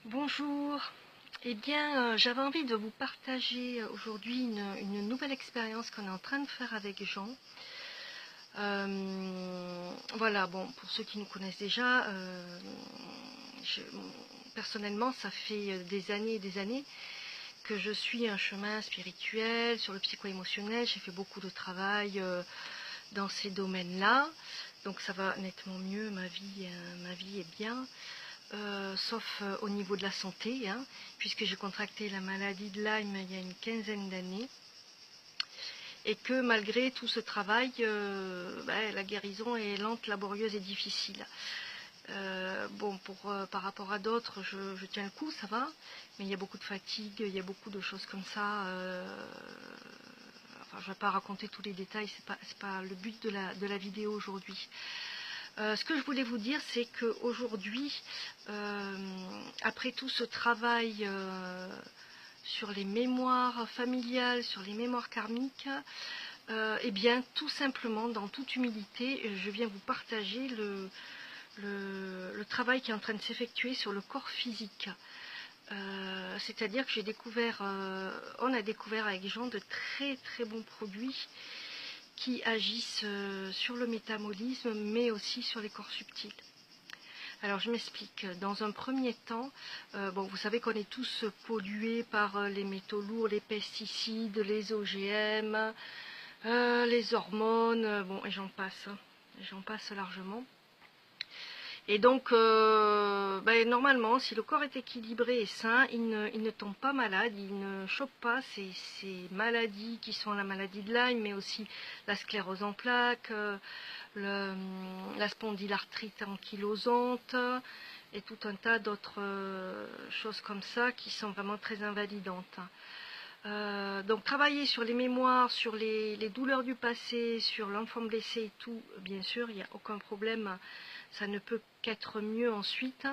Bonjour, eh bien j'avais envie de vous partager aujourd'hui une nouvelle expérience qu'on est en train de faire avec Jean. Voilà, bon, pour ceux qui nous connaissent déjà, personnellement ça fait des années et des années que je suis un chemin spirituel, sur le psycho-émotionnel. J'ai fait beaucoup de travail dans ces domaines-là, donc ça va nettement mieux, ma vie est bien. Sauf au niveau de la santé, hein, puisque j'ai contracté la maladie de Lyme il y a une quinzaine d'années, et que malgré tout ce travail, la guérison est lente, laborieuse et difficile. Bon, par rapport à d'autres, je tiens le coup, ça va, mais il y a beaucoup de fatigue, il y a beaucoup de choses comme ça. Enfin, je ne vais pas raconter tous les détails, c'est pas le but de la vidéo aujourd'hui. Ce que je voulais vous dire, c'est qu'aujourd'hui, après tout ce travail sur les mémoires familiales, sur les mémoires karmiques, eh bien, tout simplement, dans toute humilité, je viens vous partager le travail qui est en train de s'effectuer sur le corps physique. C'est-à-dire que on a découvert avec Jean de très très bons produits qui agissent sur le métabolisme, mais aussi sur les corps subtils. Alors je m'explique. Dans un premier temps, bon, vous savez qu'on est tous pollués par les métaux lourds, les pesticides, les OGM, les hormones, bon, et j'en passe, hein. J'en passe largement. Et donc, normalement, si le corps est équilibré et sain, il ne tombe pas malade, il ne chope pas ces maladies qui sont la maladie de Lyme, mais aussi la sclérose en plaques, la spondylarthrite ankylosante, et tout un tas d'autres choses comme ça qui sont vraiment très invalidantes. Donc travailler sur les mémoires, sur les douleurs du passé, sur l'enfant blessé et tout, bien sûr, il n'y a aucun problème, ça ne peut qu'être mieux ensuite.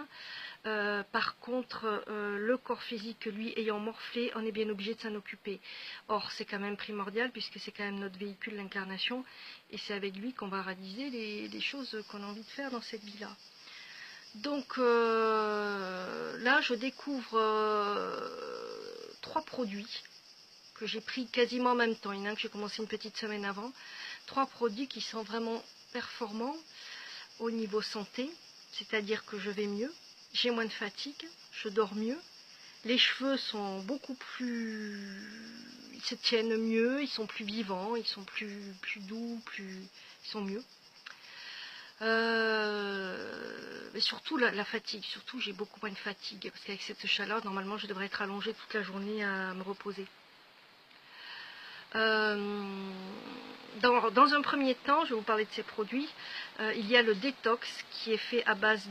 Par contre, le corps physique, lui, ayant morflé, on est bien obligé de s'en occuper. Or, c'est quand même primordial, puisque c'est quand même notre véhicule, l'incarnation, et c'est avec lui qu'on va réaliser les choses qu'on a envie de faire dans cette vie-là. Donc là, je découvre 3 produits que j'ai pris quasiment en même temps. Il y en a un que j'ai commencé une petite semaine avant. 3 produits qui sont vraiment performants au niveau santé, c'est-à-dire que je vais mieux, j'ai moins de fatigue, je dors mieux, les cheveux sont beaucoup plus... ils se tiennent mieux, ils sont plus vivants, ils sont plus doux, ils sont mieux. Mais surtout la fatigue, surtout j'ai beaucoup moins de fatigue, parce qu'avec cette chaleur, normalement je devrais être allongée toute la journée à me reposer. Dans un premier temps, je vais vous parler de ces produits. Il y a le détox qui est fait à base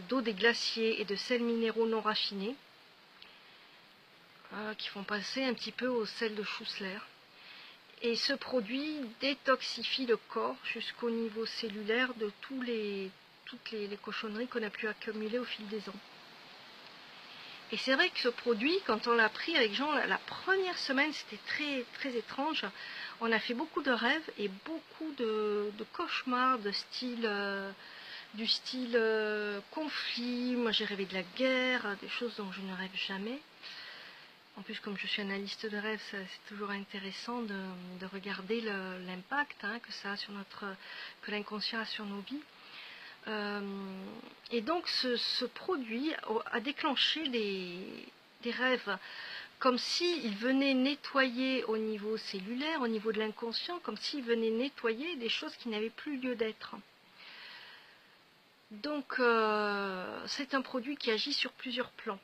d'eau des glaciers et de sels minéraux non raffinés, qui font passer un petit peu au sel de Schussler. Et ce produit détoxifie le corps jusqu'au niveau cellulaire de toutes les cochonneries qu'on a pu accumuler au fil des ans. Et c'est vrai que ce produit, quand on l'a pris avec Jean, la première semaine, c'était très, très étrange. On a fait beaucoup de rêves et beaucoup de cauchemars du style conflit. Moi, j'ai rêvé de la guerre, des choses dont je ne rêve jamais. En plus, comme je suis analyste de rêve, c'est toujours intéressant de regarder l'impact que ça a sur que l'inconscient a sur nos vies. Et donc ce produit a déclenché des rêves comme s'il venait nettoyer au niveau cellulaire, au niveau de l'inconscient, comme s'il venait nettoyer des choses qui n'avaient plus lieu d'être. Donc c'est un produit qui agit sur plusieurs plans.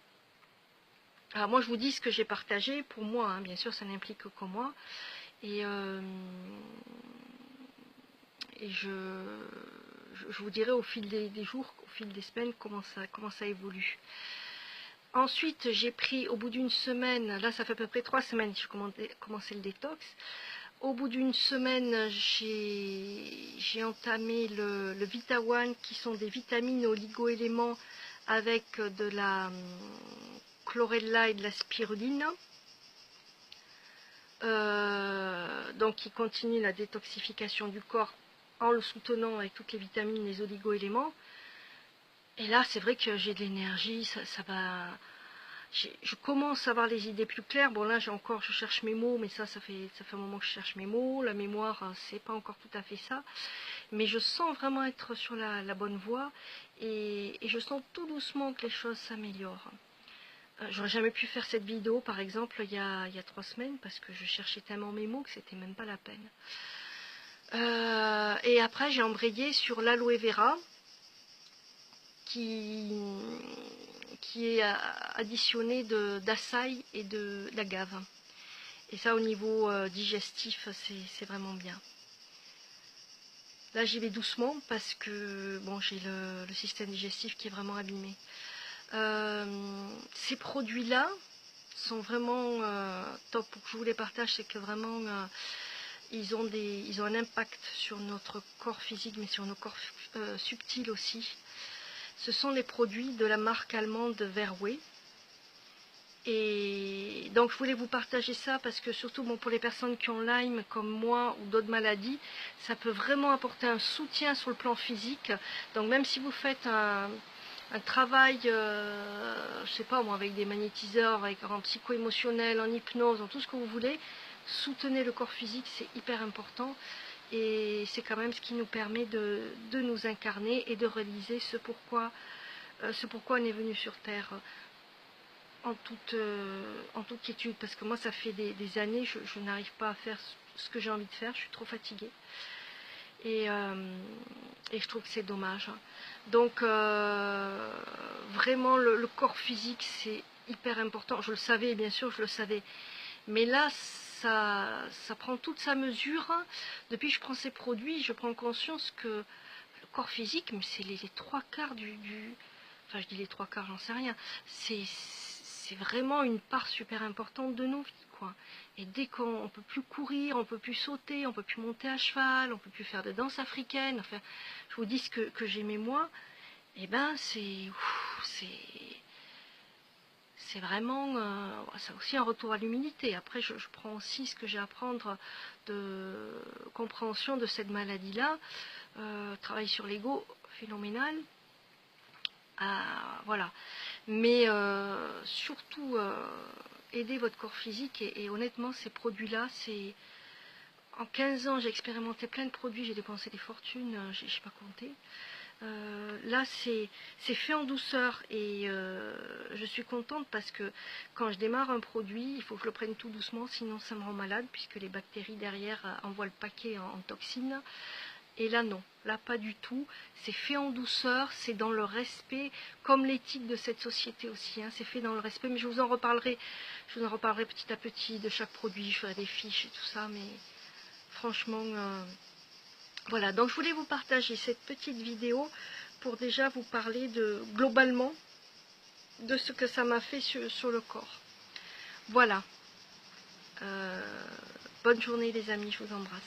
Alors moi je vous dis ce que j'ai partagé pour moi, hein, bien sûr ça n'implique que moi, et je vous dirai au fil des jours, au fil des semaines, comment ça évolue. Ensuite, j'ai pris au bout d'une semaine, là ça fait à peu près 3 semaines que j'ai commencé le détox. Au bout d'une semaine, j'ai entamé le Vita One, qui sont des vitamines oligo-éléments avec de la chlorella et de la spiruline. Donc qui continue la détoxification du corps en le soutenant avec toutes les vitamines, les oligo-éléments. Et là, c'est vrai que j'ai de l'énergie, ça va... Je commence à avoir les idées plus claires. Bon, là, je cherche mes mots, mais ça fait un moment que je cherche mes mots. La mémoire, c'est pas encore tout à fait ça. Mais je sens vraiment être sur la bonne voie. Et je sens tout doucement que les choses s'améliorent. J'aurais jamais pu faire cette vidéo, par exemple, il y a 3 semaines, parce que je cherchais tellement mes mots que c'était même pas la peine. Et après, j'ai embrayé sur l'aloe vera, qui est additionné d'açaï et d'agave. Et ça, au niveau digestif, c'est vraiment bien. Là, j'y vais doucement parce que bon, j'ai le système digestif qui est vraiment abîmé. Ces produits-là sont vraiment top. Pour que je vous les partage, c'est que vraiment ils ont un impact sur notre corps physique, mais sur nos corps subtils aussi. Ce sont les produits de la marque allemande Verway. Et donc je voulais vous partager ça parce que surtout bon, pour les personnes qui ont Lyme comme moi ou d'autres maladies, ça peut vraiment apporter un soutien sur le plan physique. Donc même si vous faites un travail, je sais pas moi, avec des magnétiseurs, en psycho-émotionnel, en hypnose, en tout ce que vous voulez, soutenez le corps physique, c'est hyper important. Et c'est quand même ce qui nous permet de nous incarner et de réaliser ce pourquoi on est venu sur Terre en toute quiétude. Parce que moi, ça fait des années, je n'arrive pas à faire ce que j'ai envie de faire, je suis trop fatiguée. Et je trouve que c'est dommage. Donc, vraiment, le corps physique, c'est hyper important. Je le savais, bien sûr, je le savais. Mais là, ça prend toute sa mesure. Depuis que je prends ces produits, je prends conscience que le corps physique, mais c'est les 3/4 enfin, je dis les 3/4, j'en sais rien. C'est vraiment une part super importante de nos vies, quoi. Et dès qu'on ne peut plus courir, on ne peut plus sauter, on ne peut plus monter à cheval, on ne peut plus faire de danse africaine, enfin, je vous dis ce que j'aimais moi, et ben c'est vraiment, c'est aussi un retour à l'humilité. Après, je prends aussi ce que j'ai à prendre de compréhension de cette maladie-là. Travail sur l'ego, phénoménal. Voilà. Mais surtout, aider votre corps physique. Et honnêtement, ces produits-là, c'est... En 15 ans, j'ai expérimenté plein de produits, j'ai dépensé des fortunes, je n'ai pas compté. Là, c'est fait en douceur et je suis contente parce que quand je démarre un produit, il faut que je le prenne tout doucement, sinon ça me rend malade puisque les bactéries derrière envoient le paquet en toxines. Et là, non, là pas du tout. C'est fait en douceur, c'est dans le respect, comme l'éthique de cette société aussi. Hein, c'est fait dans le respect, mais je vous en reparlerai petit à petit de chaque produit. Je ferai des fiches et tout ça, mais franchement... Voilà, donc je voulais vous partager cette petite vidéo pour déjà vous parler globalement de ce que ça m'a fait sur le corps. Voilà. Bonne journée les amis, je vous embrasse.